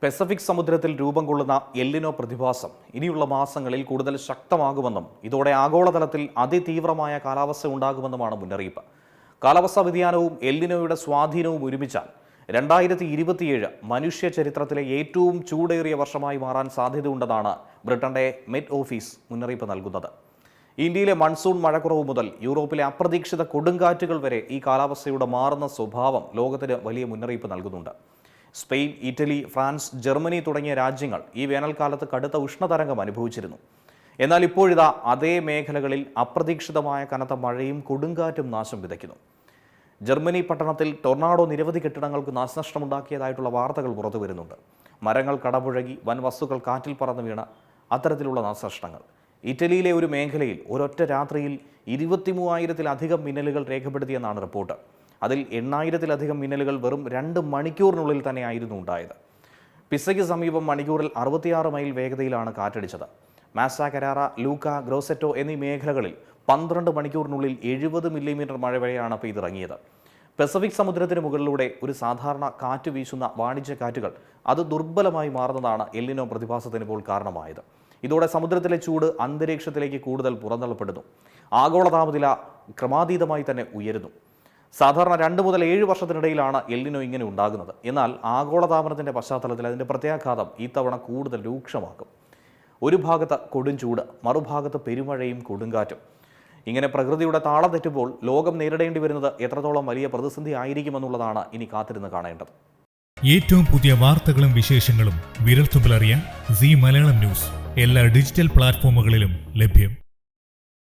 Pacific സമുദ്രത്തിൽ രൂപം കൊള്ളുന്ന എല്ലിനോ പ്രതിഭാസം ഇനിയുള്ള മാസങ്ങളിൽ കൂടുതൽ ശക്തമാകുമെന്നും ഇതോടെ ആഗോളതലത്തിൽ അതിതീവ്രമായ കാലാവസ്ഥ ഉണ്ടാകുമെന്നുമാണ് മുന്നറിയിപ്പ്. കാലാവസ്ഥാ വ്യതിയാനവും എല്ലിനോയുടെ സ്വാധീനവും ഒരുമിച്ചാൽ 2027 മനുഷ്യ ചരിത്രത്തിലെ ഏറ്റവും ചൂടേറിയ വർഷമായി മാറാൻ സാധ്യതയുണ്ടെന്നാണ് ബ്രിട്ടന്റെ മെറ്റ് ഓഫീസ് മുന്നറിയിപ്പ് നൽകുന്നത്. ഇന്ത്യയിലെ മൺസൂൺ മഴക്കുറവ് മുതൽ യൂറോപ്പിലെ അപ്രതീക്ഷിത കൊടുങ്കാറ്റുകൾ വരെ ഈ കാലാവസ്ഥയുടെ മാറുന്ന സ്വഭാവം ലോകത്തിന് വലിയ മുന്നറിയിപ്പ് നൽകുന്നുണ്ട്. സ്പെയിൻ, ഇറ്റലി, ഫ്രാൻസ്, ജർമ്മനി തുടങ്ങിയ രാജ്യങ്ങൾ ഈ വേനൽക്കാലത്ത് കടുത്ത ഉഷ്ണതരംഗം അനുഭവിച്ചിരുന്നു. എന്നാൽ ഇപ്പോഴിതാ അതേ മേഖലകളിൽ അപ്രതീക്ഷിതമായ കനത്ത മഴയും കൊടുങ്കാറ്റും നാശം വിതയ്ക്കുന്നു. ജർമ്മനി പട്ടണത്തിൽ ടൊർണാഡോ നിരവധി കെട്ടിടങ്ങൾക്ക് നാശനഷ്ടമുണ്ടാക്കിയതായിട്ടുള്ള വാർത്തകൾ പുറത്തു വരുന്നുണ്ട്. മരങ്ങൾ കടപുഴകി, വൻ വസ്തുക്കൾ കാറ്റിൽ പറന്നു വീണ അത്തരത്തിലുള്ള നാശനഷ്ടങ്ങൾ. ഇറ്റലിയിലെ ഒരു മേഖലയിൽ ഒരൊറ്റ രാത്രിയിൽ 23,000-ലധികം മിന്നലുകൾ രേഖപ്പെടുത്തിയെന്നാണ് റിപ്പോർട്ട്. അതിൽ 8,000-ലധികം മിന്നലുകൾ വെറും 2 മണിക്കൂറിനുള്ളിൽ തന്നെയായിരുന്നു ഉണ്ടായത്. പിസയ്ക്ക് സമീപം മണിക്കൂറിൽ 66 മൈൽ വേഗതയിലാണ് കാറ്റടിച്ചത്. മാസ കരാറ, ലൂക്ക, ഗ്രോസെറ്റോ എന്നീ മേഖലകളിൽ 12 മണിക്കൂറിനുള്ളിൽ 70 മില്ലിമീറ്റർ മഴ വരെയാണ് പെയ്തിറങ്ങിയത്. പസഫിക് സമുദ്രത്തിന് മുകളിലൂടെ ഒരു സാധാരണ കാറ്റ് വീശുന്ന വാണിജ്യ കാറ്റുകൾ അത് ദുർബലമായി മാറുന്നതാണ് എല്ലിനോ പ്രതിഭാസത്തിന് ഇപ്പോൾ കാരണമായത്. ഇതോടെ സമുദ്രത്തിലെ ചൂട് അന്തരീക്ഷത്തിലേക്ക് കൂടുതൽ പുറന്തള്ളപ്പെടുന്നു. ആഗോള താപനില ക്രമാതീതമായി തന്നെ ഉയരുന്നു. സാധാരണ 2 മുതൽ 7 വർഷത്തിനിടയിലാണ് എല്ലിനോ ഇങ്ങനെ ഉണ്ടാകുന്നത്. എന്നാൽ ആഗോളതാപനത്തിൻ്റെ പശ്ചാത്തലത്തിൽ അതിൻ്റെ പ്രത്യാഘാതം ഇത്തവണ കൂടുതൽ രൂക്ഷമാക്കും. ഒരു ഭാഗത്ത് കൊടുംചൂട്, മറുഭാഗത്ത് പെരുമഴയും കൊടുങ്കാറ്റും. ഇങ്ങനെ പ്രകൃതിയുടെ താളം തെറ്റുമ്പോൾ ലോകം നേരിടേണ്ടി വരുന്നത് എത്രത്തോളം വലിയ പ്രതിസന്ധി ആയിരിക്കുമെന്നുള്ളതാണ് ഇനി കാത്തിരുന്ന് കാണേണ്ടത്. ഏറ്റവും പുതിയ വാർത്തകളും വിശേഷങ്ങളും വിരൽത്തുമ്പിലറിയാൻ സീ മലയാളം ന്യൂസ് എല്ലാ ഡിജിറ്റൽ പ്ലാറ്റ്ഫോമുകളിലും ലഭ്യം.